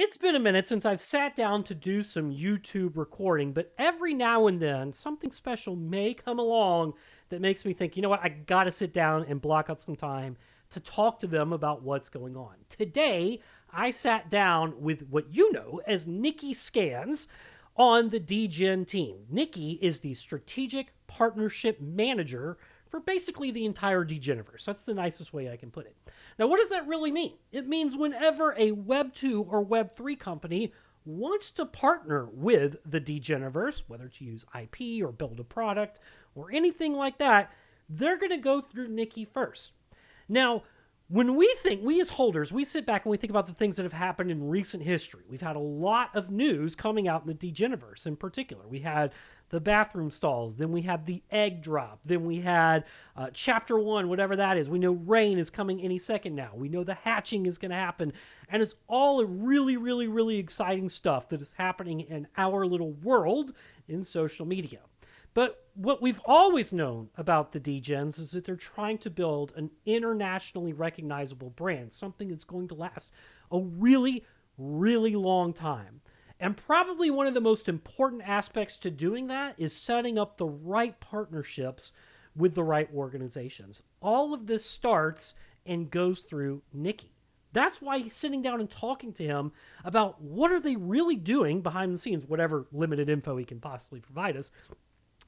It's been a minute since I've sat down to do some YouTube recording, but every now and then something special may come along that makes me think, you know what, I gotta sit down and block out some time to talk to them about what's going on. Today, I sat down with what you know as Nicky Scanz on the Degen team. Nicky is the strategic partnership manager for basically the entire Degeniverse. That's the nicest way I can put it. Now, what does that really mean? It means whenever a Web 2 or Web 3 company wants to partner with the Degeniverse, whether to use IP or build a product or anything like that, they're going to go through Nicky first. Now, when we as holders, we sit back and we think about the things that have happened in recent history. We've had a lot of news coming out in the Degeniverse in particular. We had the bathroom stalls, then we had the egg drop, then we had chapter 1, whatever that is. We know rain is coming any second now. We know the hatching is going to happen. And it's all a really, really, really exciting stuff that is happening in our little world in social media. But what we've always known about the Degens is that they're trying to build an internationally recognizable brand, something that's going to last a really, really long time. And probably one of the most important aspects to doing that is setting up the right partnerships with the right organizations. All of this starts and goes through Nicky. That's why he's sitting down and talking to him about what are they really doing behind the scenes, whatever limited info he can possibly provide us.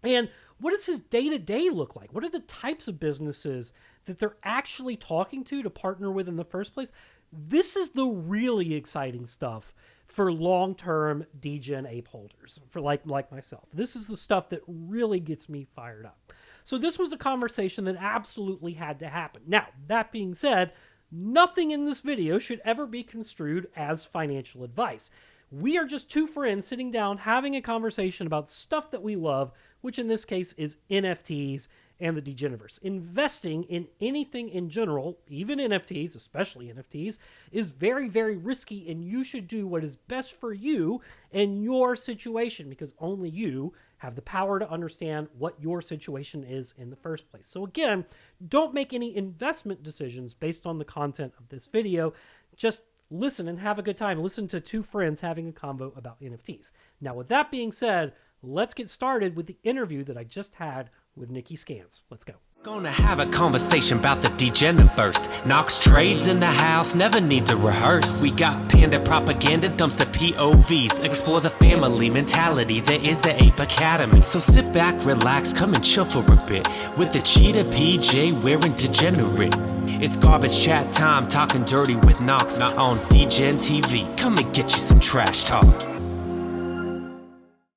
And what does his day-to-day look like? What are the types of businesses that they're actually talking to partner with in the first place? This is the really exciting stuff for long-term Degen ape holders, for like myself. This is the stuff that really gets me fired up. So this was a conversation that absolutely had to happen. Now, that being said, nothing in this video should ever be construed as financial advice. We are just two friends sitting down having a conversation about stuff that we love, which in this case is NFTs and the Degeniverse. Investing in anything in general, even NFTs, especially NFTs, is very, very risky, and you should do what is best for you and your situation, because only you have the power to understand what your situation is in the first place. So again, don't make any investment decisions based on the content of this video. Just listen and have a good time. Listen to two friends having a convo about NFTs. Now, with that being said, let's get started with the interview that I just had with Nicky Scanz. Let's go. Gonna have a conversation about the Degeniverse. Knox trades in the house, never need to rehearse. We got panda propaganda, dumps to POVs. Explore the family mentality, there is the Ape Academy. So sit back, relax, come and chill for a bit with the cheetah PJ wearing degenerate. It's garbage chat time, talking dirty with Knox on Degen TV. Come and get you some trash talk.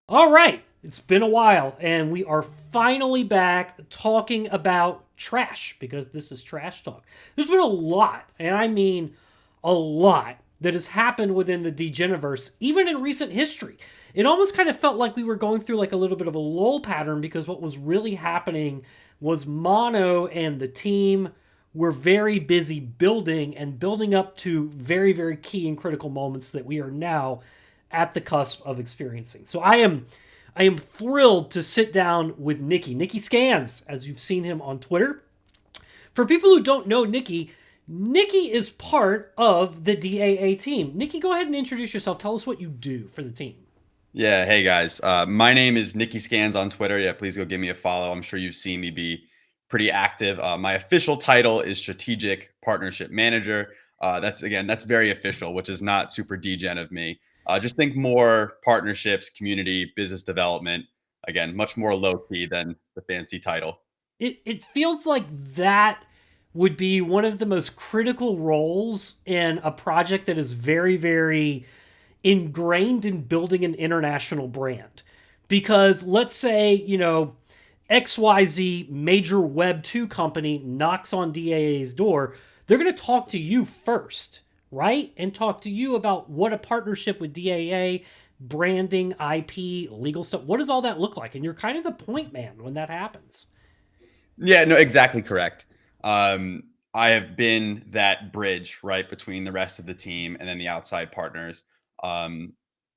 All right, it's been a while, and we are finally back talking about trash, because this is trash talk. There's been a lot, and I mean a lot, that has happened within the Degeniverse, even in recent history. It almost kind of felt like we were going through like a little bit of a lull pattern, because what was really happening was Mono and the team were very busy building up to very, very key and critical moments that we are now at the cusp of experiencing. So I am thrilled to sit down with Nicky Scanz, as you've seen him on Twitter. For people who don't know Nicky is part of the DAA team. Nicky, go ahead and introduce yourself. Tell us what you do for the team. Yeah, hey guys. My name is Nicky Scanz on Twitter. Yeah, please go give me a follow. I'm sure you've seen me be pretty active. My official title is Strategic Partnership Manager. That's very official, which is not super degen of me. Just think more partnerships, community, business development. Again, much more low key than the fancy title. It feels like that would be one of the most critical roles in a project that is very, very ingrained in building an international brand. Because let's say, XYZ major Web 2 company knocks on DAA's door, they're going to talk to you first, right? And talk to you about what a partnership with DAA, branding, IP, legal stuff, what does all that look like? And you're kind of the point man when that happens. Yeah, no, exactly correct. I have been that bridge, right, between the rest of the team and then the outside partners.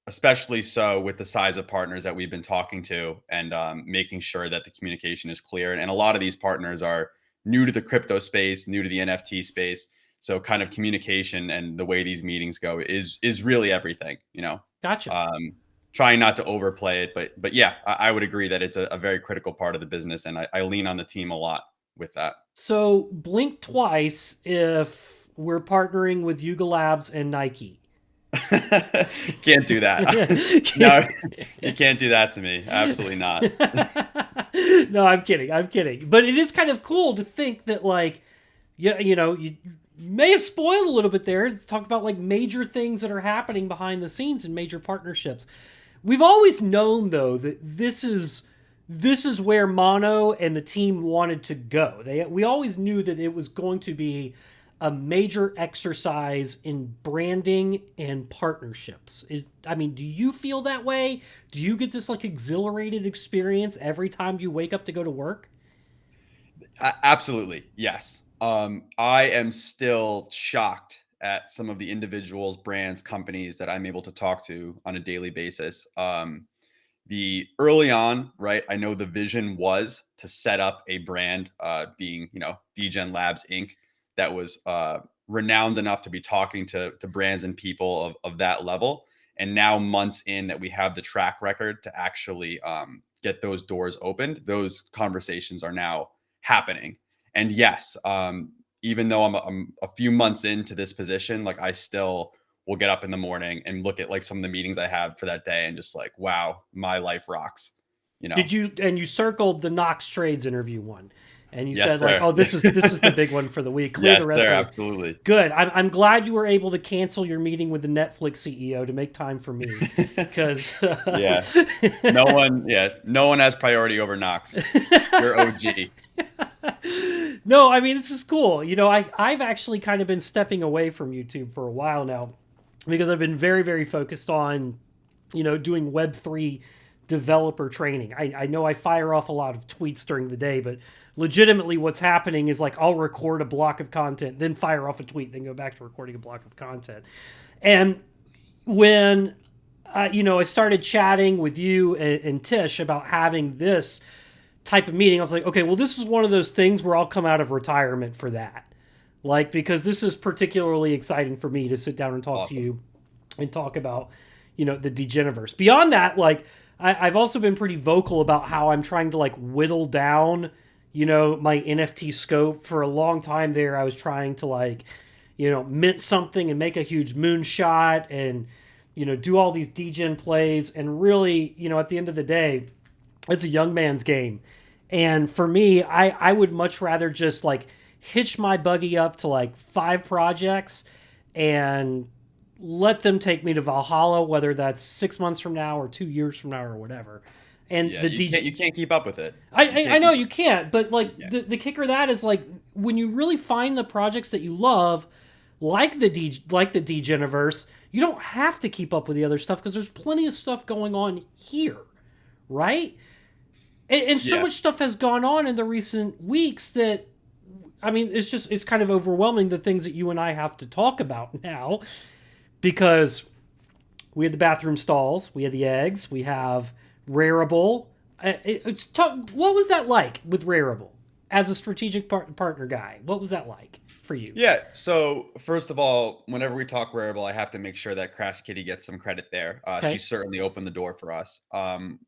Especially so with the size of partners that we've been talking to, and making sure that the communication is clear. And a lot of these partners are new to the crypto space, new to the NFT space. So kind of communication and the way these meetings go is really everything, Gotcha. Trying not to overplay it, but yeah, I would agree that it's a very critical part of the business, and I lean on the team a lot with that. So blink twice if we're partnering with Yuga Labs and Nike. Can't do that. No, you can't do that to me. Absolutely not. No, I'm kidding. I'm kidding. But it is kind of cool to think that, like, you may have spoiled a little bit there. Let's talk about like major things that are happening behind the scenes and major partnerships. We've always known, though, that this is where Mono and the team wanted to go. We always knew that it was going to be a major exercise in branding and partnerships. Do you feel that way? Do you get this like exhilarated experience every time you wake up to go to work? Absolutely. Yes. I am still shocked at some of the individuals, brands, companies that I'm able to talk to on a daily basis. The early on, right? I know the vision was to set up a brand, being, Degen Labs Inc., that was renowned enough to be talking to brands and people of that level. And now, months in, that we have the track record to actually get those doors opened, those conversations are now happening. And yes, even though I'm a few months into this position, like I still will get up in the morning and look at like some of the meetings I have for that day and just like, wow, my life rocks. Did you circled the Knox Trades interview one, and you Yes, said like, sir. oh, this is the big one for the week. Clear Yes, the rest sir. of it. Absolutely. Good. I'm glad you were able to cancel your meeting with the Netflix CEO to make time for me, because Yeah. No one has priority over Knox. You're OG. No, I mean, this is cool. I've actually kind of been stepping away from YouTube for a while now, because I've been very, very focused on, doing Web3 developer training. I know I fire off a lot of tweets during the day, but legitimately what's happening is like I'll record a block of content, then fire off a tweet, then go back to recording a block of content. And when, I started chatting with you and Tish about having this type of meeting, I was like, okay, well, this is one of those things where I'll come out of retirement for that. Like, because this is particularly exciting for me to sit down and talk to you and talk about, the Degeniverse. Beyond that, like, I've also been pretty vocal about how I'm trying to like whittle down, my NFT scope. For a long time there, I was trying to like, mint something and make a huge moonshot and, do all these degen plays. And really, at the end of the day, it's a young man's game. And for me, I would much rather just like hitch my buggy up to like 5 projects and let them take me to Valhalla, whether that's 6 months from now or 2 years from now or whatever. And yeah, you can't keep up with it. I know you can't, but like the kicker of that is like when you really find the projects that you love, like the Degeniverse, you don't have to keep up with the other stuff because there's plenty of stuff going on here, right? And so much stuff has gone on in the recent weeks that, I mean, it's kind of overwhelming, the things that you and I have to talk about now, because we had the bathroom stalls, we had the eggs, we have Rarible. What was that like with Rarible as a strategic partner guy? What was that like for you? Yeah. So first of all, whenever we talk Rarible, I have to make sure that Crass Kitty gets some credit there. Okay. She certainly opened the door for us.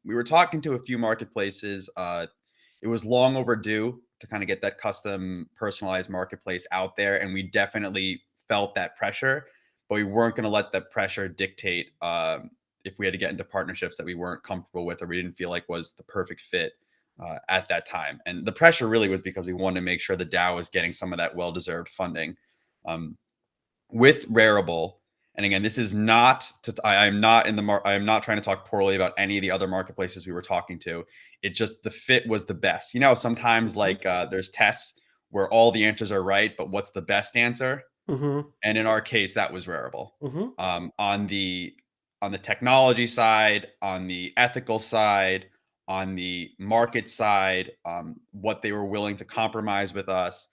We were talking to a few marketplaces. It was long overdue to kind of get that custom personalized marketplace out there. And we definitely felt that pressure, but we weren't going to let that pressure dictate if we had to get into partnerships that we weren't comfortable with or we didn't feel like was the perfect fit at that time. And the pressure really was because we wanted to make sure the DAO was getting some of that well-deserved funding. With Rarible, and again, this is not to, I am not trying to talk poorly about any of the other marketplaces we were talking to. It just, the fit was the best. Sometimes like there's tests where all the answers are right, but what's the best answer? Mm-hmm. And in our case, that was Rarible. Mm-hmm. On the technology side, on the ethical side, on the market side, what they were willing to compromise with us,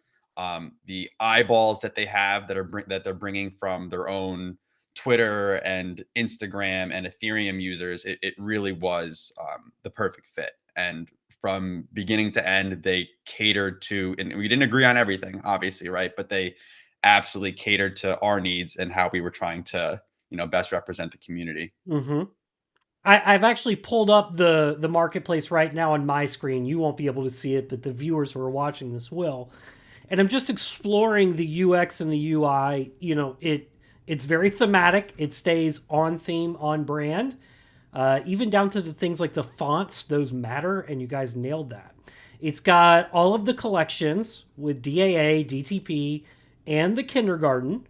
the eyeballs that they have that they're bringing from their own Twitter and Instagram and Ethereum users, it really was the perfect fit. And from beginning to end, they catered to, and we didn't agree on everything, obviously, right? But they absolutely catered to our needs and how we were trying to, best represent the community. Mm-hmm. I've actually pulled up the marketplace right now on my screen. You won't be able to see it, but the viewers who are watching this will. And I'm just exploring the UX and the UI. It's very thematic. It stays on theme, on brand. Even down to the things like the fonts, those matter, and you guys nailed that. It's got all of the collections with DAA, DTP, and the kindergarten.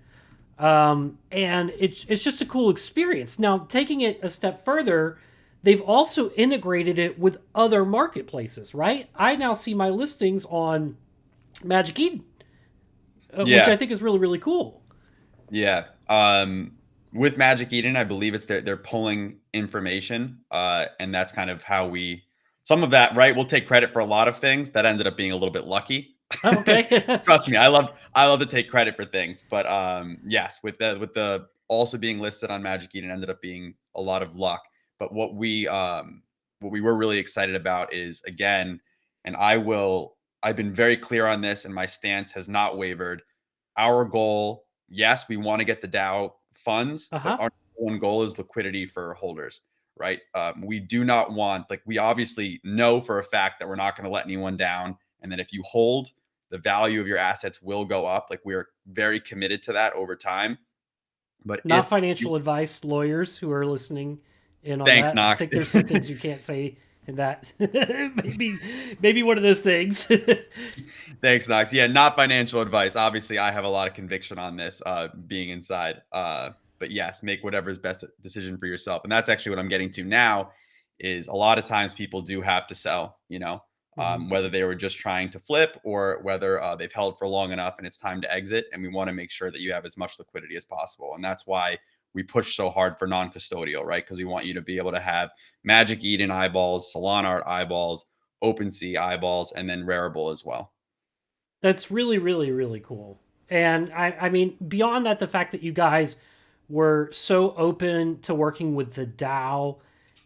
And it's just a cool experience. Now, taking it a step further, they've also integrated it with other marketplaces, right? I now see my listings on Magic Eden, which I think is really, really cool. Yeah. With Magic Eden, I believe it's they're pulling information, and that's kind of how some of that, right? We'll take credit for a lot of things that ended up being a little bit lucky. Oh, okay. Trust me, I love to take credit for things, but yes, with the also being listed on Magic Eden ended up being a lot of luck. But what we were really excited about is, again, and I've been very clear on this, and my stance has not wavered. Our goal, yes, we want to get the DAO funds, but our one goal is liquidity for holders, right? We do not want, we obviously know for a fact that we're not going to let anyone down. And then if you hold, the value of your assets will go up. We are very committed to that over time. But not financial advice, lawyers who are listening in on thanks, that. Knox. I think there's some things you can't say in that. maybe one of those things. Thanks, Knox. Yeah, not financial advice. Obviously, I have a lot of conviction on this, being inside. But yes, make whatever's best decision for yourself. And that's actually what I'm getting to now. Is a lot of times people do have to sell. Whether they were just trying to flip or whether they've held for long enough and it's time to exit. And we want to make sure that you have as much liquidity as possible. And that's why we push so hard for non-custodial, right? Because we want you to be able to have Magic Eden eyeballs, Solana Art eyeballs, OpenSea eyeballs, and then Rarible as well. That's really, really, really cool. And I mean, beyond that, the fact that you guys were so open to working with the DAO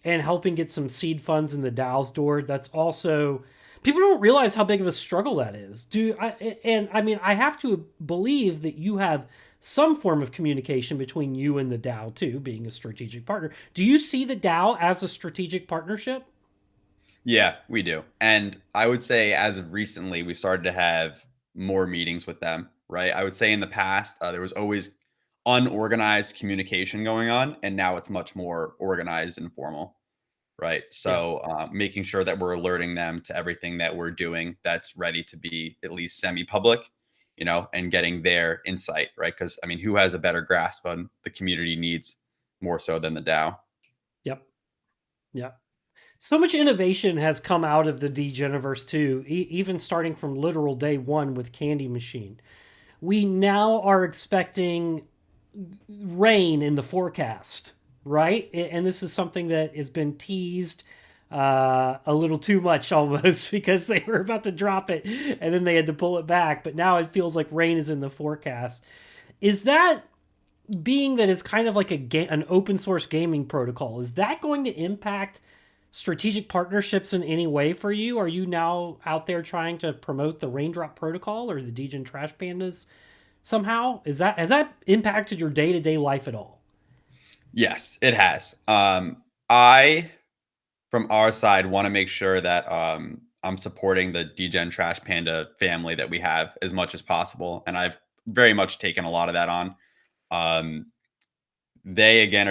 and helping get some seed funds in the DAO's door, that's also, people don't realize how big of a struggle that is. I have to believe that you have some form of communication between you and the DAO too, being a strategic partner. Do you see the DAO as a strategic partnership? Yeah, we do. And I would say as of recently, we started to have more meetings with them, right? I would say in the past, there was always unorganized communication going on, and now it's much more organized and formal, right? So making sure that we're alerting them to everything that we're doing that's ready to be at least semi-public, and getting their insight, right? Because, I mean, who has a better grasp on the community needs more so than the DAO? Yep. So much innovation has come out of the Degeniverse too, even starting from literal day one with Candy Machine. We now are expecting rain in the forecast, right? And this is something that has been teased a little too much almost, because they were about to drop it and then they had to pull it back. But now it feels like rain is in the forecast. Is that, being that it's kind of like an open source gaming protocol, is that going to impact strategic partnerships in any way for you? Are you now out there trying to promote the Raindrop protocol or the Degen Trash Pandas somehow? Has that impacted your day-to-day life at all? Yes, it has. I, from our side, want to make sure that I'm supporting the Degen Trash Panda family that we have as much as possible, and I've very much taken a lot of that on. They again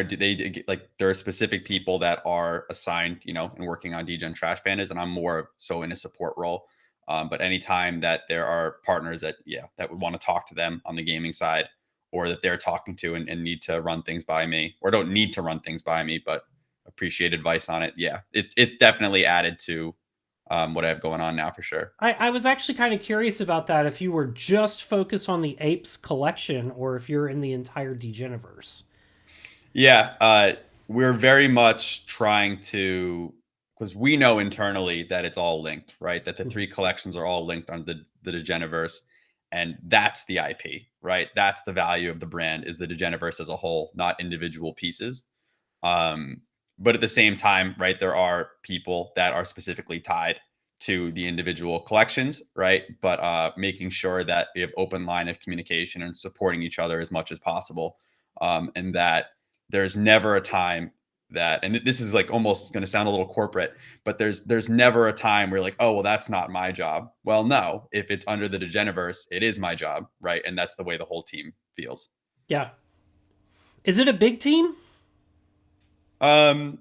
there are specific people that are assigned, and working on Degen Trash Pandas, and I'm more so in a support role. But anytime that there are partners that would want to talk to them on the gaming side, or that they're talking to and need to run things by me, or don't need to run things by me, but appreciate advice on it. Yeah, it's definitely added to what I have going on now for sure. I was actually kind of curious about that, if you were just focused on the apes collection or if you're in the entire Degeniverse. Yeah, we're very much trying to, because we know internally that it's all linked, right? That the three collections are all linked on the Degeniverse, and that's the IP, right? That's the value of the brand, is the Degeniverse as a whole, not individual pieces. But at the same time, right, there are people that are specifically tied to the individual collections, right? But making sure that we have open line of communication and supporting each other as much as possible. And that there's never a time that, and this is like almost going to sound a little corporate, but there's never a time where like, oh, well, that's not my job. Well, no, if it's under the Degeniverse, it is my job, right? And that's the way the whole team feels. Yeah. Is it a big team? Um,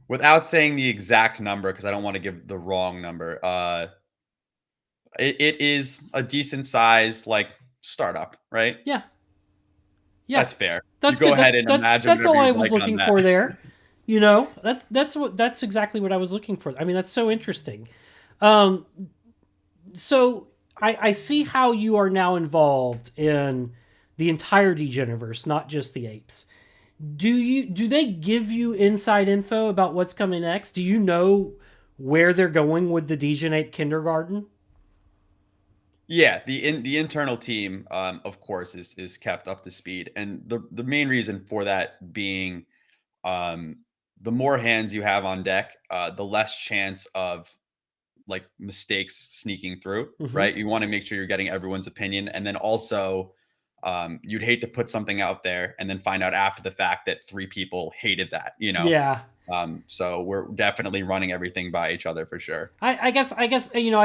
Without saying the exact number, because I don't want to give the wrong number, it is a decent size like startup, right? Yeah. Yeah. That's fair. That's You go good. ahead and imagine That's all whatever I you'd was like on looking that. for there. You know, that's exactly what I was looking for. I mean, that's so interesting. So I see how you are now involved in the entire Degeniverse, not just the apes. Do they give you inside info about what's coming next? Do you know where they're going with the Degen Ape Kindergarten? Yeah, the internal team, of course, is kept up to speed, and the main reason for that being, um, the more hands you have on deck, the less chance of like mistakes sneaking through, Mm-hmm. right? You want to make sure you're getting everyone's opinion, and then also, you'd hate to put something out there and then find out after the fact that 3 people hated that, you know. Yeah. So we're definitely running everything by each other for sure. I guess you know,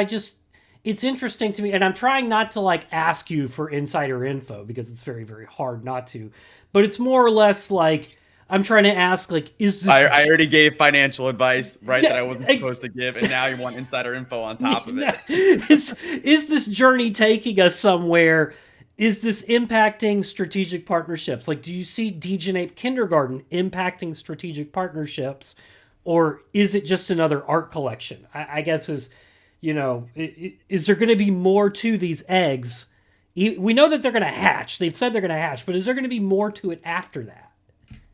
it's interesting to me, and I'm trying not to like ask you for insider info because it's very, very hard not to, but it's more or less like I'm trying to ask, like, is this I already gave financial advice, right, Yeah, that I wasn't supposed to give, and now you want insider info on top of it. is this journey taking us somewhere? Is this impacting strategic partnerships? Like, do you see Degen Ape Kindergarten impacting strategic partnerships, or is it just another art collection? I guess is, you know, is there going to be more to these eggs? We know that they're going to hatch. They've said they're going to hatch, but is there going to be more to it after that?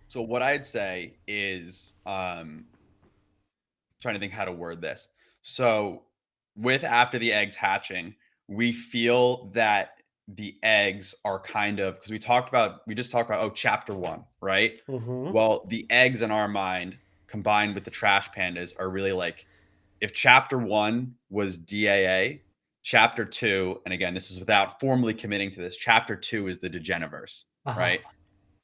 So what I'd say is, trying to think how to word this. So with after the eggs hatching, we feel that the eggs are kind of, because we just talked about, oh, chapter 1, right? Mm-hmm. Well, the eggs in our mind combined with the trash pandas are really like, if chapter 1 was DAA, chapter 2, and again, this is without formally committing to this, chapter 2 is the Degeniverse, Uh-huh. right?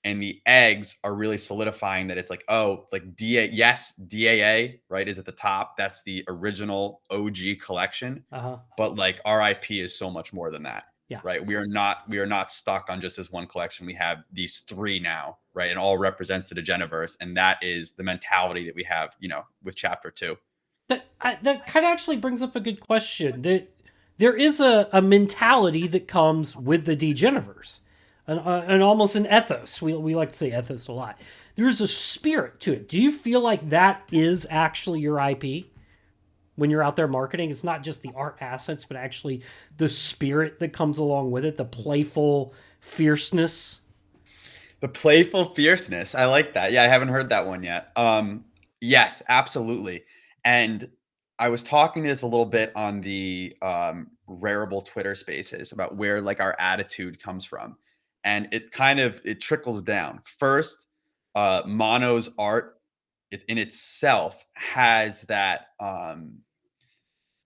And the eggs are really solidifying that it's like, oh, like yes, DAA, right, is at the top. That's the original OG collection. Uh-huh. But like RIP is so much more than that. Yeah. Right. We are not stuck on just this one collection. We have these 3 now, right? And all represents the Degeniverse. And that is the mentality that we have, you know, with chapter 2. That kind of actually brings up a good question. There is a mentality that comes with the Degeniverse, and almost an ethos. We like to say ethos a lot. There's a spirit to it. Do you feel like that is actually your IP when you're out there marketing? It's not just the art assets, but actually the spirit that comes along with it, the playful fierceness. The playful fierceness. I like that. Yeah, I haven't heard that one yet. Yes, absolutely. And I was talking to this a little bit on the Rareable Twitter Spaces about where like our attitude comes from, and it trickles down. First, Mono's art in itself has that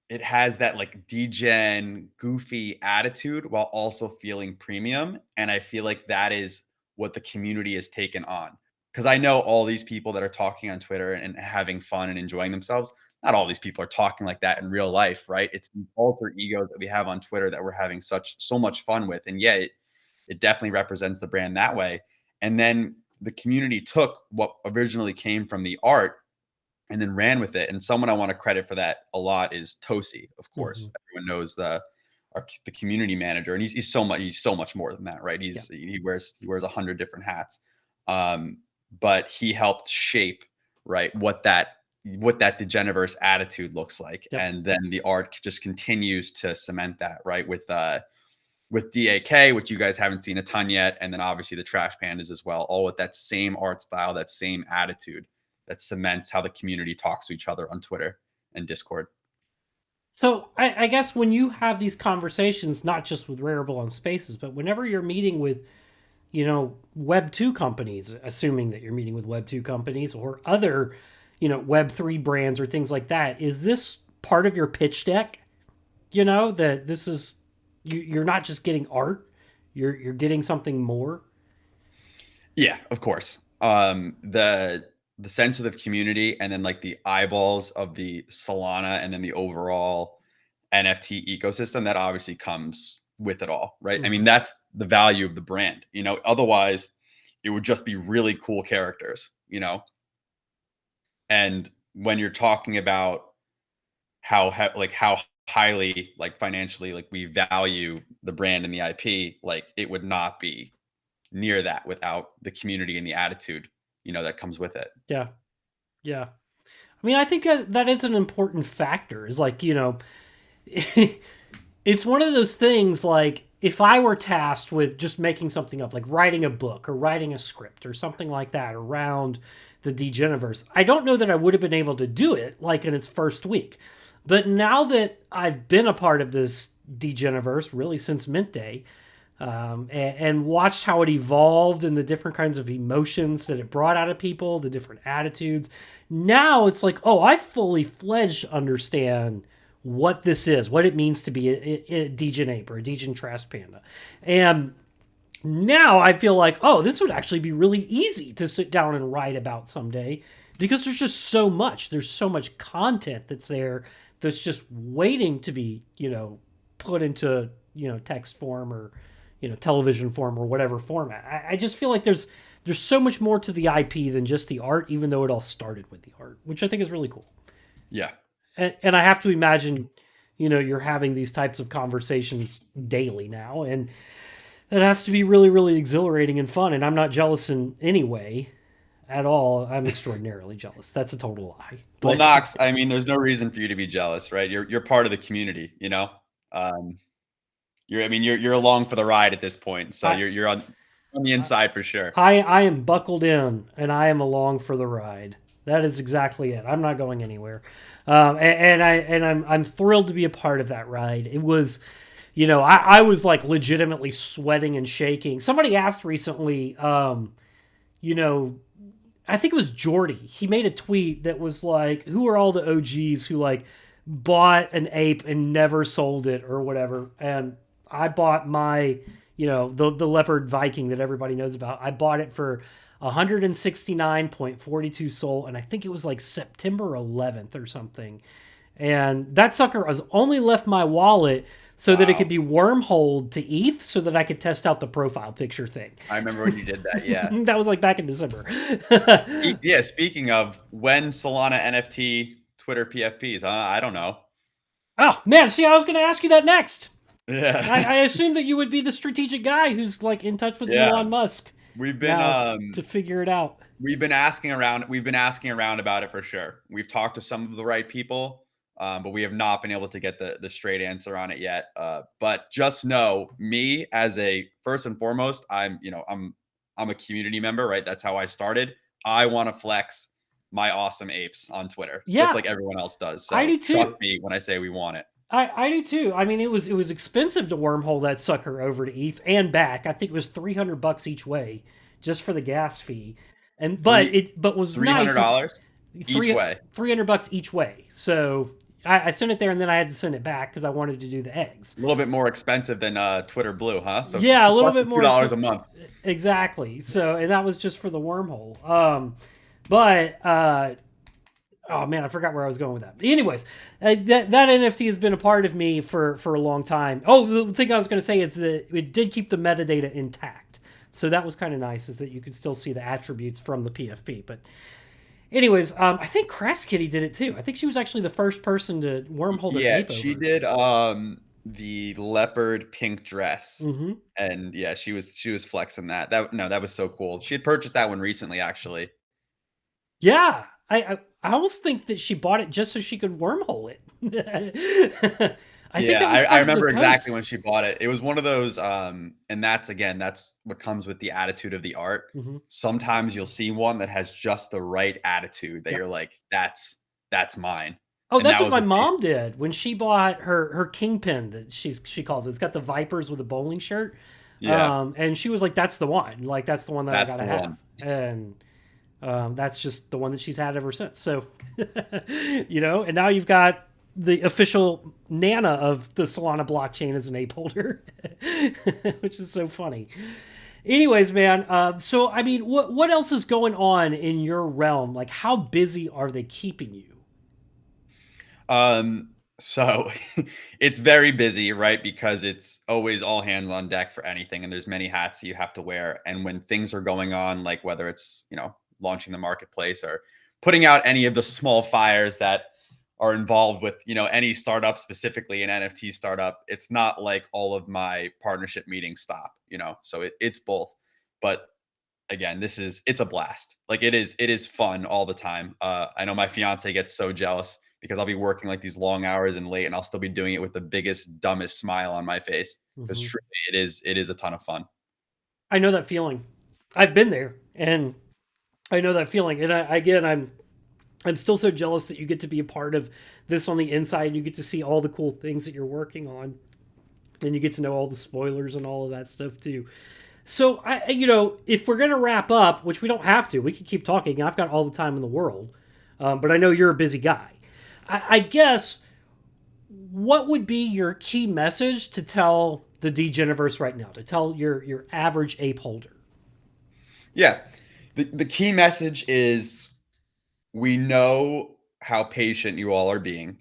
it has that like degen goofy attitude while also feeling premium, and I feel like that is what the community has taken on, because I know all these people that are talking on Twitter and having fun and enjoying themselves, not all these people are talking like that in real life, right? It's the alter egos that we have on Twitter that we're having so much fun with, and yeah, it definitely represents the brand that way. And then the community took what originally came from the art and then ran with it. And someone I want to credit for that a lot is Tosi, of Mm-hmm. course. Everyone knows the community manager, and he's so much more than that, right? Yeah. He wears 100 different hats. But he helped shape, right, what that Degeniverse attitude looks like. Yep. And then the art just continues to cement that, right? With DAK, which you guys haven't seen a ton yet, and then obviously the Trash Pandas as well, all with that same art style, that same attitude that cements how the community talks to each other on Twitter and Discord. So I guess when you have these conversations, not just with Rarible on Spaces, but whenever you're meeting with, you know, Web 2 companies, assuming that you're meeting with Web 2 companies or other, you know, Web 3 brands or things like that, is this part of your pitch deck, you know, that this is, you're not just getting art, you're getting something more. Yeah, of course. The sense of the community, and then like the eyeballs of the Solana, and then the overall NFT ecosystem that obviously comes with it all, right? I mean, that's the value of the brand, you know. Otherwise, it would just be really cool characters, you know. And when you're talking about how highly, like, financially, like, we value the brand and the IP, like, it would not be near that without the community and the attitude, you know, that comes with it. Yeah. Yeah. I mean, I think that is an important factor. Is like, you know, it's one of those things, like, if I were tasked with just making something up, like writing a book or writing a script or something like that around the Degeniverse, I don't know that I would have been able to do it like in its first week. But now that I've been a part of this Degeniverse really since Mint Day, and watched how it evolved and the different kinds of emotions that it brought out of people, the different attitudes, now it's like, oh, I fully fledged understand what this is, what it means to be a Degen ape or a Degen trash panda. And now I feel like, oh, this would actually be really easy to sit down and write about someday, because there's just so much. There's so much content that's there that's just waiting to be, you know, put into, you know, text form or, you know, television form or whatever format. I just feel like there's so much more to the IP than just the art, even though it all started with the art, which I think is really cool. Yeah. And I have to imagine, you know, you're having these types of conversations daily now, and that has to be really, really exhilarating and fun. And I'm not jealous in any way at all. I'm extraordinarily jealous. That's a total lie. But, Well, Knox, I mean, there's no reason for you to be jealous, right? You're part of the community, you know. You're along for the ride at this point, so you're on the inside for sure. I am buckled in, and I am along for the ride. That is exactly it. I'm not going anywhere, I'm thrilled to be a part of that ride. It was, you know, I was like legitimately sweating and shaking. Somebody asked recently, you know, I think it was Jordy. He made a tweet that was like, "Who are all the OGs who like bought an ape and never sold it or whatever?" And I bought my, you know, the leopard Viking that everybody knows about. I bought it for 169.42 SOL, and I think it was like September 11th or something. And that sucker has only left my wallet so that it could be wormholed to ETH so that I could test out the profile picture thing. I remember when you did that, yeah. That was like back in December. Yeah, speaking of, when Solana NFT Twitter PFPs, I don't know. Oh, man, see, I was going to ask you that next. Yeah. I assumed that you would be the strategic guy who's like in touch with Elon Musk. We've been to figure it out. We've been asking around about it for sure. We've talked to some of the right people, but we have not been able to get the straight answer on it yet. But just know, me as a first and foremost, I'm a community member, right? That's how I started. I want to flex my awesome apes on Twitter, just like everyone else does. So I do too. Trust me when I say we want it. I do too. I mean, it was expensive to wormhole that sucker over to ETH and back. I think it was $300 each way, just for the gas fee. But was $300 nice each way. $300 each way. So I sent it there, and then I had to send it back because I wanted to do the eggs. A little bit more expensive than Twitter Blue, huh? So yeah, a little bit more. $2 a month. Exactly. So, and that was just for the wormhole. Oh man, I forgot where I was going with that. But anyways, that NFT has been a part of me for a long time. Oh, the thing I was going to say is that it did keep the metadata intact. So that was kind of nice, is that you could still see the attributes from the PFP. But anyways, I think Crass Kitty did it too. I think she was actually the first person to wormhole the ape over. She did the leopard pink dress. Mm-hmm. And yeah, she was flexing that. That was so cool. She had purchased that one recently, actually. Yeah. I almost think that she bought it just so she could wormhole it. I remember exactly when she bought it. It was one of those, and that's what comes with the attitude of the art. Mm-hmm. Sometimes you'll see one that has just the right attitude that you're like, that's mine. Oh, and that's what my mom did when she bought her kingpin that she calls it. It's got the vipers with a bowling shirt. Yeah. And she was like, that's the one. Like, that's the one that I gotta have. One. And that's just the one that she's had ever since. So, and now you've got the official Nana of the Solana blockchain is an ape holder, which is so funny. Anyways, man. So I mean, what else is going on in your realm? Like, how busy are they keeping you? So it's very busy, right? Because it's always all hands on deck for anything, and there's many hats you have to wear. And when things are going on, like whether it's launching the marketplace or putting out any of the small fires that are involved with any startup, specifically an NFT startup, it's not like all of my partnership meetings stop. So it's both. But again, it's a blast. Like it is fun all the time. I know my fiance gets so jealous because I'll be working like these long hours and late, and I'll still be doing it with the biggest, dumbest smile on my face. Because Hmm. truly, it is a ton of fun. I know that feeling. I've been there, and I know that feeling. And again, I'm still so jealous that you get to be a part of this on the inside. And you get to see all the cool things that you're working on, and you get to know all the spoilers and all of that stuff too. So if we're gonna wrap up, which we don't have to, we can keep talking. I've got all the time in the world, but I know you're a busy guy. I guess what would be your key message to tell the Degeniverse right now? To tell your average ape holder? Yeah, the key message is we know how patient you all are being.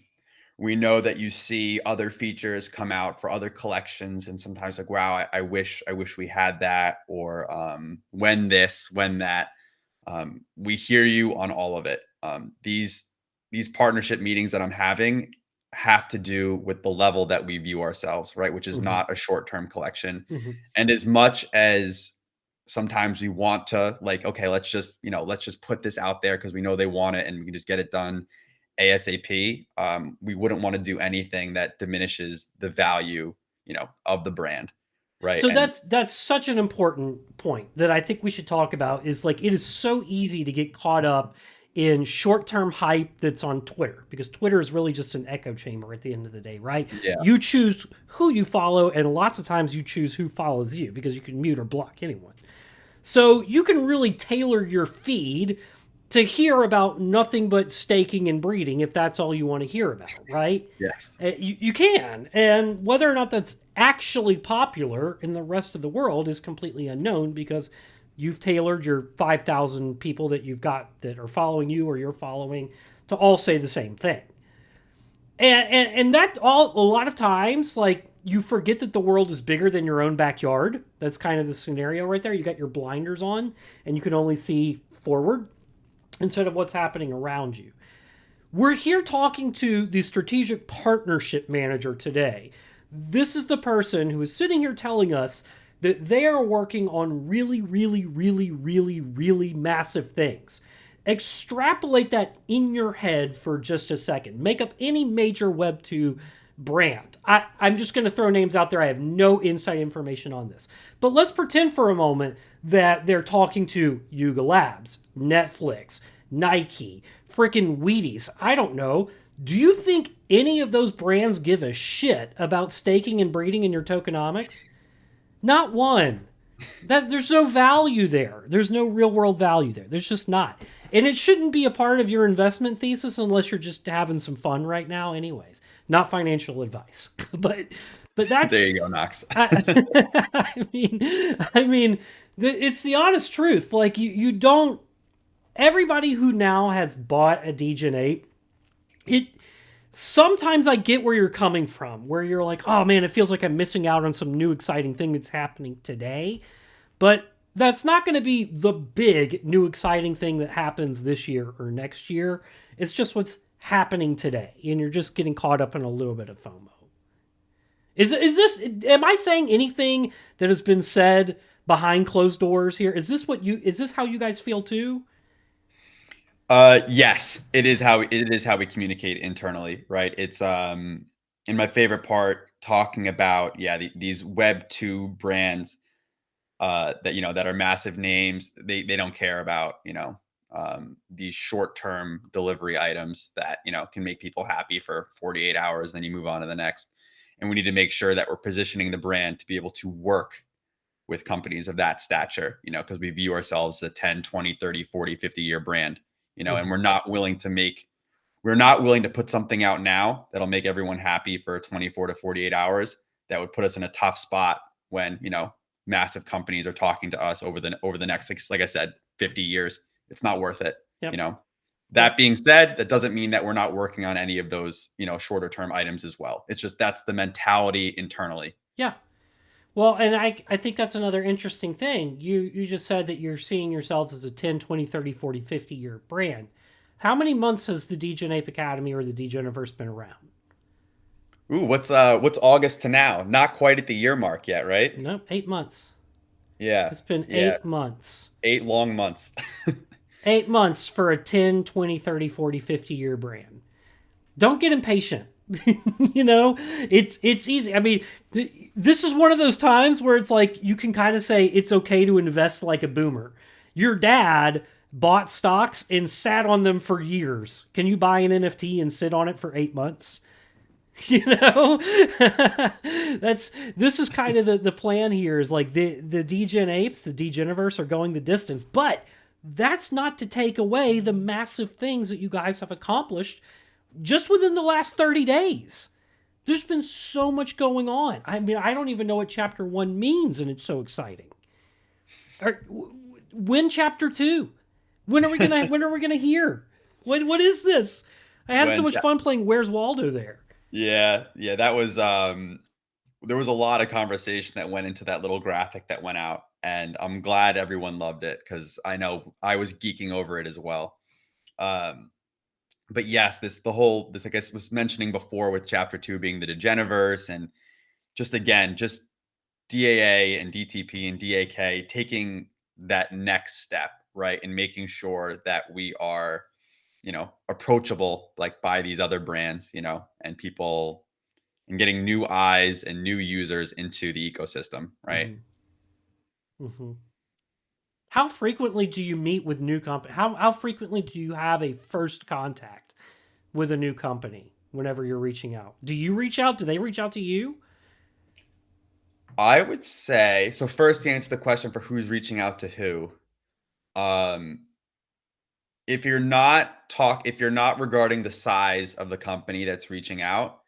We know that you see other features come out for other collections, and sometimes like, wow, I wish we had that, or when this, when that. We hear you on all of it. These partnership meetings that I'm having have to do with the level that we view ourselves, right? Which is Hmm. not a short-term collection. Hmm. And as much as sometimes we want to like, okay, let's just put this out there because we know they want it and we can just get it done ASAP. We wouldn't want to do anything that diminishes the value, of the brand, right? So And that's such an important point that I think we should talk about. Is like it is so easy to get caught up in short-term hype that's on Twitter, because Twitter is really just an echo chamber at the end of the day, right? yeah, You choose who you follow, and lots of times you choose who follows you because you can mute or block anyone. So you can really tailor your feed to hear about nothing but staking and breeding if that's all you want to hear about, right? yes. You can. And whether or not that's actually popular in the rest of the world is completely unknown, because you've tailored your 5,000 people that you've got that are following you or you're following to all say the same thing. And that all, a lot of times, like, you forget that the world is bigger than your own backyard. That's kind of the scenario right there. You got your blinders on and you can only see forward instead of what's happening around you. We're here talking to the strategic partnership manager today. This is the person who is sitting here telling us that they are working on really, really, really, really, really massive things. Extrapolate that in your head for just a second. Make up any major Web 2 brand. I'm just going to throw names out there. I have no inside information on this. But let's pretend for a moment that they're talking to Yuga Labs, Netflix, Nike, freaking Wheaties. I don't know. Do you think any of those brands give a shit about staking and breeding in your tokenomics? Not one. That there's no value there. There's no real world value there. There's just not. And it shouldn't be a part of your investment thesis unless you're just having some fun right now anyways. Not financial advice. But There that's you go, Knox. I mean it's the honest truth. Like you don't, everybody who now has bought a Degen ape, it sometimes I get where you're coming from, where you're like, oh man, it feels like I'm missing out on some new exciting thing that's happening today. But that's not going to be the big new exciting thing that happens this year or next year. It's just what's happening today, and you're just getting caught up in a little bit of FOMO. Is this? Am I saying anything that has been said behind closed doors here? Is this what you? Is this how you guys feel too? Yes, it is how we communicate internally, right? It's in my favorite part talking about these Web 2 brands that that are massive names. They don't care about these short-term delivery items that can make people happy for 48 hours, then you move on to the next. And we need to make sure that we're positioning the brand to be able to work with companies of that stature, because we view ourselves as a 10, 20, 30, 40, 50 year brand, and Mhm. we're not willing to make we're not willing to put something out now that'll make everyone happy for 24 to 48 hours. That would put us in a tough spot when, massive companies are talking to us over the next, like I said, 50 years. It's not worth it. Yep. That being said, that doesn't mean that we're not working on any of those, shorter term items as well. It's just that's the mentality internally. Yeah. Well, and I think that's another interesting thing. You just said that you're seeing yourself as a 10, 20, 30, 40, 50 year brand. How many months has the Degen Ape Academy or the Degeniverse been around? Ooh, what's August to now? Not quite at the year mark yet, right? Nope, 8 months. Yeah. It's been Yeah. 8 months. 8 long months. 8 months for a 10, 20, 30, 40, 50 year brand. Don't get impatient. It's easy. I mean, this is one of those times where it's like you can kind of say it's okay to invest like a boomer. Your dad bought stocks and sat on them for years. Can you buy an NFT and sit on it for 8 months? This is kind of the plan here is like the Degen Apes, the Degeniverse are going the distance, but that's not to take away the massive things that you guys have accomplished just within the last 30 days. There's been so much going on. I mean, I don't even know what chapter 1 means, and it's so exciting. When chapter 2? When are we gonna hear? What is this? I had so much fun playing Where's Waldo there. Yeah, that was there was a lot of conversation that went into that little graphic that went out, and I'm glad everyone loved it because I know I was geeking over it as well. But yes, this I guess was mentioning before with chapter 2 being the Degeniverse, and just DAA and DTP and DAK taking that next step, right, and making sure that we are approachable like by these other brands, and people, and getting new eyes and new users into the ecosystem, right? Mm-hmm. Mm-hmm. How frequently do you meet with new company? How frequently do you have a first contact with a new company whenever you're reaching out? Do you reach out? Do they reach out to you? I would say, so first to answer the question for who's reaching out to who, if you're not regarding the size of the company that's reaching out,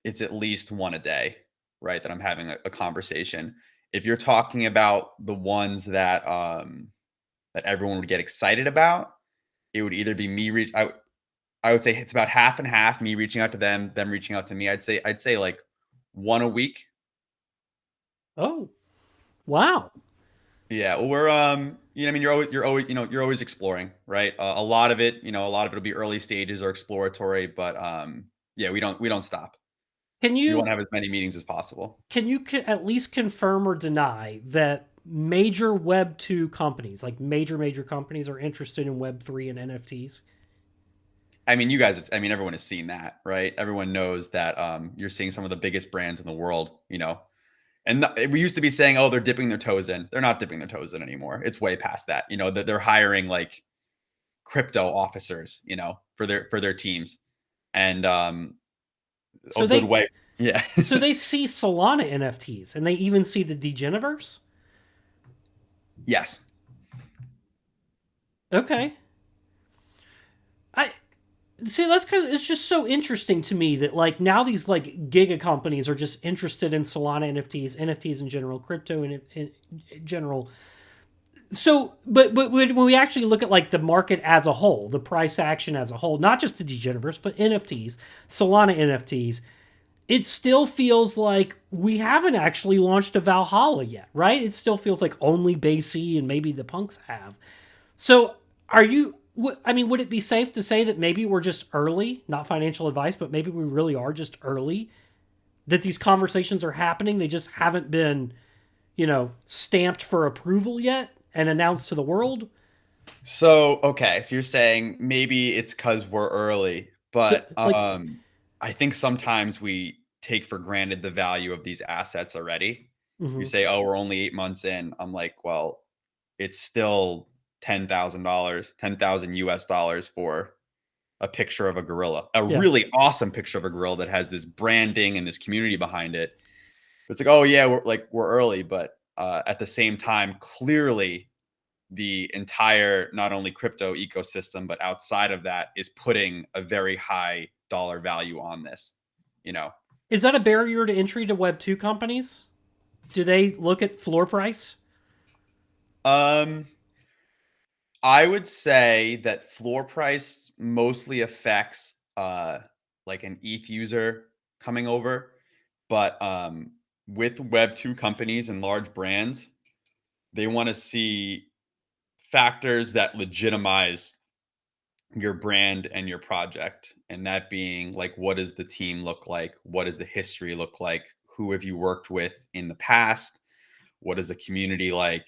it's at least one a day, right? That I'm having a conversation. If you're talking about the ones that that everyone would get excited about, it would either be me I would say it's about half and half, me reaching out to them reaching out to me. I'd say like one a week. Oh, wow. Yeah, well, we're I mean, you're always exploring, right? A lot of it will be early stages or exploratory, but yeah, we don't stop. Can We you want to have as many meetings as possible. at least confirm or deny that major Web 2 companies, like major companies, are interested in Web 3 and NFTs? I mean, everyone has seen that, right? Everyone knows that you're seeing some of the biggest brands in the world, and we used to be saying, oh, they're dipping their toes in. They're not dipping their toes in anymore. It's way past that. That they're hiring like crypto officers, for their teams, and So a good way. Yeah. So they see Solana NFTs and they even see the Degeniverse? Yes. Okay. I see, that's because it's just so interesting to me that like now these like giga companies are just interested in Solana NFTs in general, crypto in general. So, but when we actually look at like the market as a whole, the price action as a whole, not just the Degeniverse, but NFTs, Solana NFTs, it still feels like we haven't actually launched a Valhalla yet, right? It still feels like only Basie and maybe the punks have. So, would it be safe to say that maybe we're just early, not financial advice, but maybe we really are just early, that these conversations are happening, they just haven't been, stamped for approval yet and announced to the world? So, okay, so you're saying maybe it's because we're early, but I think sometimes we take for granted the value of these assets already. Mm-hmm. You say, oh, we're only 8 months in. I'm like, well, it's still $10,000, 10,000 US dollars for a picture of a gorilla, really awesome picture of a gorilla that has this branding and this community behind it. It's like, oh yeah, we're early, but at the same time, clearly the entire, not only crypto ecosystem, but outside of that is putting a very high dollar value on this, you know. Is that a barrier to entry to Web 2 companies? Do they look at floor price? Um, I would say that floor price mostly affects like an ETH user coming over, but with Web 2 companies and large brands, they want to see factors that legitimize your brand and your project. And that being like, what does the team look like? What does the history look like? Who have you worked with in the past? What is the community like?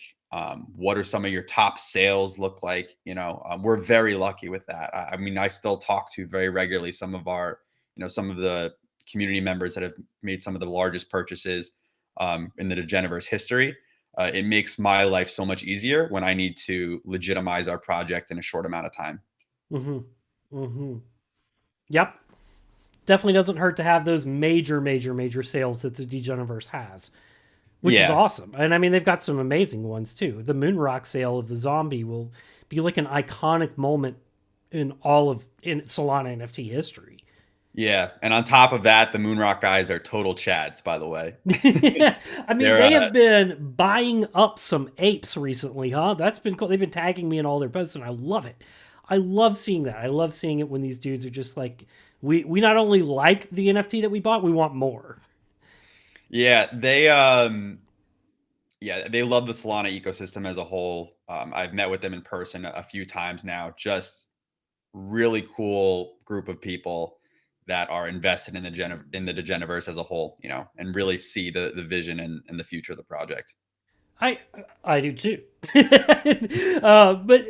What are some of your top sales look like? We're very lucky with that. I mean, I still talk to very regularly some of our, some of the community members that have made some of the largest purchases in the Degeniverse history. It makes my life so much easier when I need to legitimize our project in a short amount of time. Mm-hmm. Mm-hmm. Yep. Definitely doesn't hurt to have those major sales that the Degeniverse has, which is Yeah. awesome. And I mean, they've got some amazing ones too. The Moonrock sale of the zombie will be like an iconic moment in Solana NFT history. Yeah. And on top of that, the Moonrock guys are total chads, by the way. I mean, they have been buying up some apes recently, huh? That's been cool. They've been tagging me in all their posts, and I love it. I love seeing that. I love seeing it when these dudes are just like, we not only like the NFT that we bought, we want more. Yeah, they love the Solana ecosystem as a whole. I've met with them in person a few times now. Just really cool group of people that are invested in the Degeniverse as a whole, and really see the vision and the future of the project. I do too. But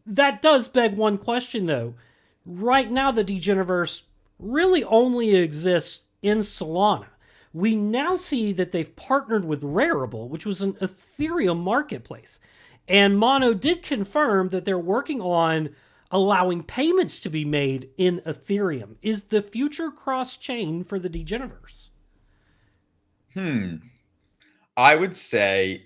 that does beg one question though. Right now, the Degeniverse really only exists in Solana. We now see that they've partnered with Rarible, which was an Ethereum marketplace. And Mono did confirm that they're working on allowing payments to be made in Ethereum. Is the future cross-chain for the Degeniverse? I would say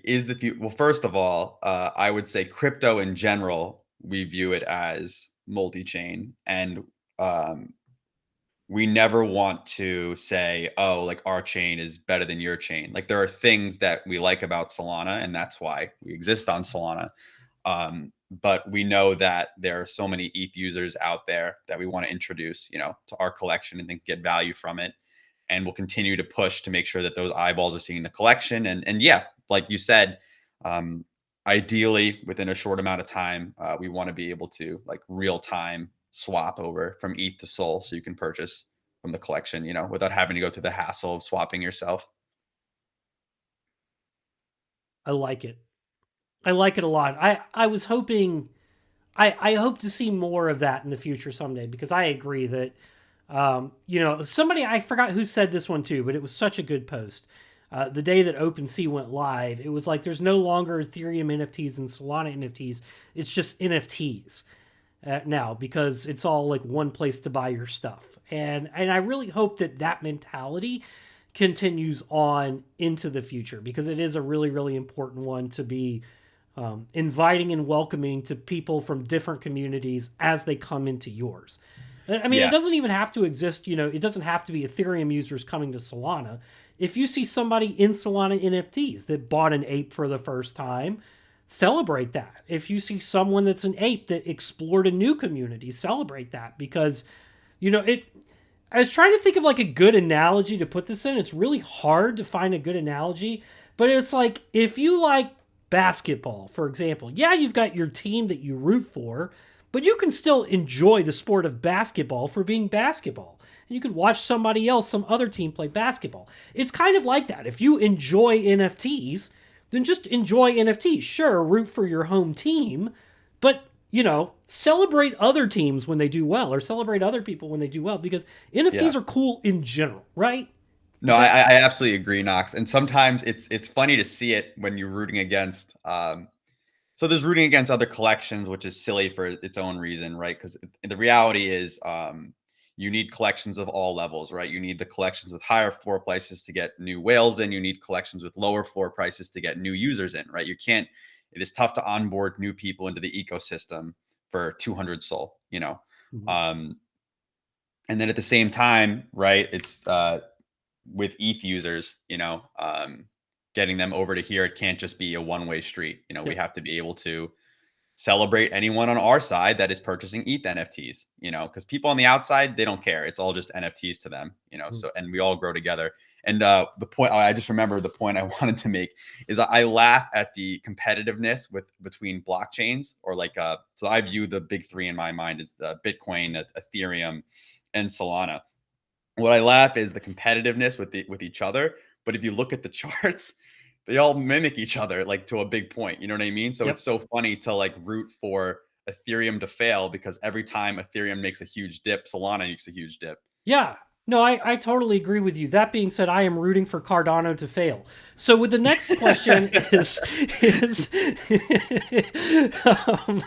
well, first of all, I would say crypto in general, we view it as multi-chain, and we never want to say, oh, like our chain is better than your chain. Like there are things that we like about Solana, and that's why we exist on Solana. But we know that there are so many ETH users out there that we want to introduce, to our collection and then get value from it. And we'll continue to push to make sure that those eyeballs are seeing the collection. And yeah, like you said, ideally within a short amount of time, we want to be able to like real time swap over from ETH to Sol so you can purchase from the collection, without having to go through the hassle of swapping yourself. I like it. I like it a lot. I was hoping, I hope to see more of that in the future someday, because I agree that, somebody, I forgot who said this one too, but it was such a good post. The day that OpenSea went live, it was like, there's no longer Ethereum NFTs and Solana NFTs. It's just NFTs now, because it's all like one place to buy your stuff. And I really hope that that mentality continues on into the future, because it is a really important one to be inviting and welcoming to people from different communities as they come into yours. I mean, It doesn't even have to exist, it doesn't have to be Ethereum users coming to Solana. If you see somebody in Solana NFTs that bought an ape for the first time, celebrate that. If you see someone that's an ape that explored a new community, celebrate that, because, I was trying to think of like a good analogy to put this in. It's really hard to find a good analogy, but it's like, if you like basketball, for example, yeah, you've got your team that you root for, but you can still enjoy the sport of basketball for being basketball. And you could watch somebody else, some other team play basketball. It's kind of like that. If you enjoy NFTs, then just enjoy NFTs. Sure, root for your home team, but, celebrate other teams when they do well, or celebrate other people when they do well, because NFTs are cool in general, right? No, I absolutely agree, Knox. And sometimes it's funny to see it when you're rooting against. So there's rooting against other collections, which is silly for its own reason, right? Because the reality is, you need collections of all levels, right? You need the collections with higher floor prices to get new whales in. You need collections with lower floor prices to get new users in, right? You can't, it is tough to onboard new people into the ecosystem for 200 SOL, you know. Mhm. And then at the same time, right, it's with ETH users, you know, getting them over to here, it can't just be a one-way street. You know, we Yep. have to be able to celebrate anyone on our side that is purchasing ETH NFTs, you know, because people on the outside, they don't care. It's all just NFTs to them, you know. Mhm. So, and we all grow together. And the point I just remember the point I wanted to make is I laugh at the competitiveness with between blockchains or like so I view the big three in my mind as the Bitcoin, Ethereum, and Solana. What I laugh is the competitiveness with each other. But if you look at the charts, they all mimic each other like to a big point. You know what I mean? So Yep. it's so funny to like root for Ethereum to fail because every time Ethereum makes a huge dip, Solana makes a huge dip. Yeah. No, I totally agree with you. That being said, I am rooting for Cardano to fail. So, with the next question is um,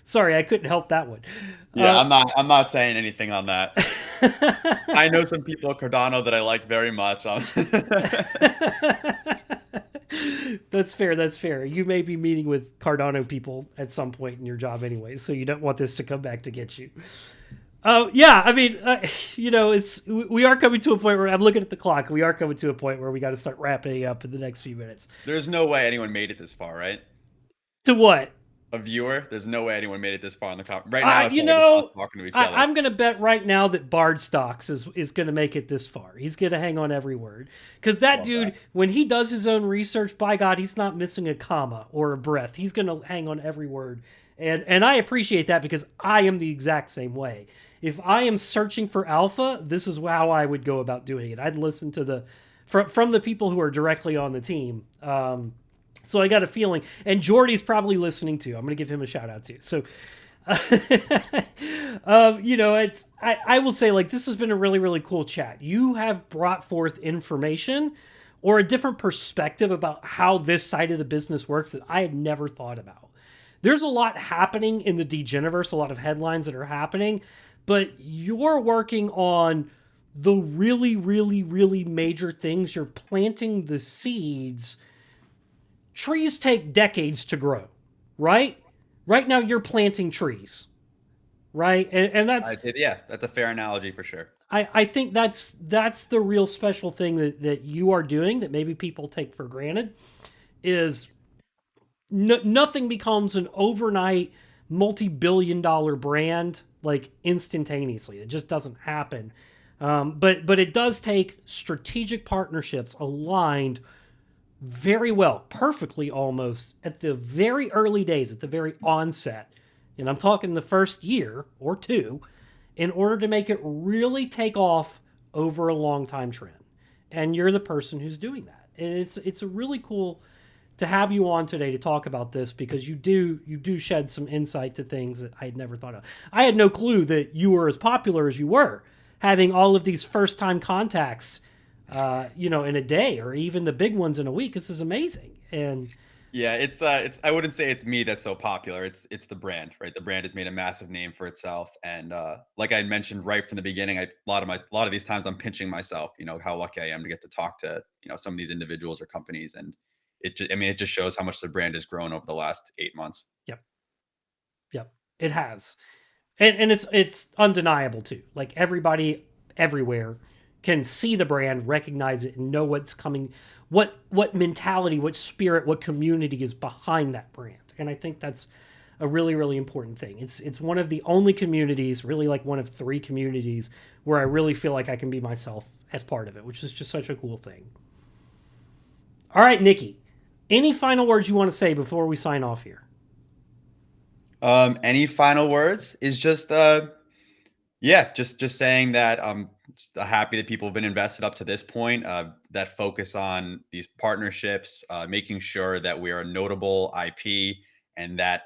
sorry, I couldn't help that one. Yeah, I'm not saying anything on that. I know some people at Cardano that I like very much. That's fair. That's fair. You may be meeting with Cardano people at some point in your job anyway, so you don't want this to come back to get you. Yeah, I mean, we are coming to a point where I'm looking at the clock. We are coming to a point where we got to start wrapping up in the next few minutes. There's no way anyone made it this far, right? To what? A viewer. There's no way anyone made it this far in the right now. It's You probably just us know, talking to each other. I'm going to bet right now that Bard Stocks is going to make it this far. He's going to hang on every word. Because that Love dude, that. when he does his own research, by God, he's not missing a comma or a breath. He's going to hang on every word. And I appreciate that because I am the exact same way. If I am searching for alpha, this is how I would go about doing it. I'd listen to from the people who are directly on the team. So I got a feeling, and Jordy's probably listening too. I'm going to give him a shout out too. So, I will say like this has been a really really cool chat. You have brought forth information or a different perspective about how this side of the business works that I had never thought about. There's a lot happening in the Degeniverse, a lot of headlines that are happening, but you're working on the really really really major things. You're planting the seeds. Trees take decades to grow, right? Right now, you're planting trees, right? And Yeah, that's a fair analogy for sure. I think that's the real special thing that you are doing that maybe people take for granted is nothing becomes an overnight multi-billion-dollar brand like instantaneously. It just doesn't happen. But it does take strategic partnerships aligned very well, perfectly almost, at the very early days, at the very onset. And I'm talking the first year or two, in order to make it really take off over a long time trend. And you're the person who's doing that. And it's a really cool to have you on today to talk about this because you do shed some insight to things that I had never thought of. I had no clue that you were as popular as you were, having all of these first time contacts in a day or even the big ones in a week. This is amazing. And Yeah, it's I wouldn't say it's me that's so popular. It's the brand, right? The brand has made a massive name for itself, and like I mentioned right from the beginning, a lot of these times I'm pinching myself. You know how lucky I am to get to talk to some of these individuals or companies, and it just shows how much the brand has grown over the last 8 months. yep, yep, it has. And it's undeniable too. Like everybody everywhere can see the brand, recognize it, and know what's coming, what mentality, what spirit, what community is behind that brand. And I think that's a really really important thing. It's one of the only communities, really like one of three communities, where I really feel like I can be myself as part of it, which is just such a cool thing. All right, Nicky, any final words you want to say before we sign off here? Any final words? Is just yeah, just saying that I'm just happy that people have been invested up to this point. That focus on these partnerships, making sure that we are a notable IP, and that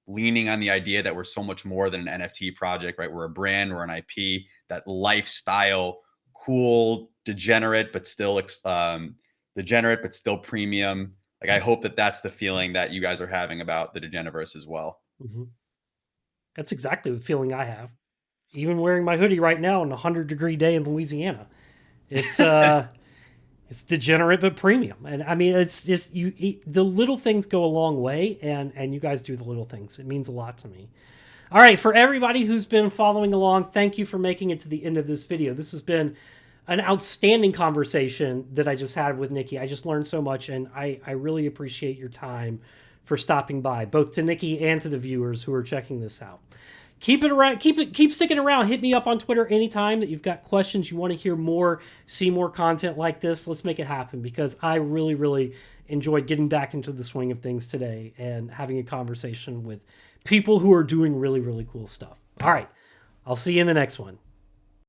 leaning on the idea that we're so much more than an NFT project, right? We're a brand, we're an IP. That lifestyle, cool, degenerate but still premium. Like I hope that that's the feeling that you guys are having about the Degeniverse as well. Mm-hmm. That's exactly the feeling I have. Even wearing my hoodie right now on a 100-degree day in Louisiana. It's It's degenerate but premium. And I mean, it's just the little things go a long way, and you guys do the little things. It means a lot to me. All right, for everybody who's been following along, thank you for making it to the end of this video. This has been an outstanding conversation that I just had with Nicky. I just learned so much, and I really appreciate your time for stopping by, both to Nicky and to the viewers who are checking this out. Keep it around, keep sticking around. Hit me up on Twitter anytime that you've got questions, you want to hear more, see more content like this. Let's make it happen, because I really, really enjoyed getting back into the swing of things today and having a conversation with people who are doing really, really cool stuff. All right, I'll see you in the next one.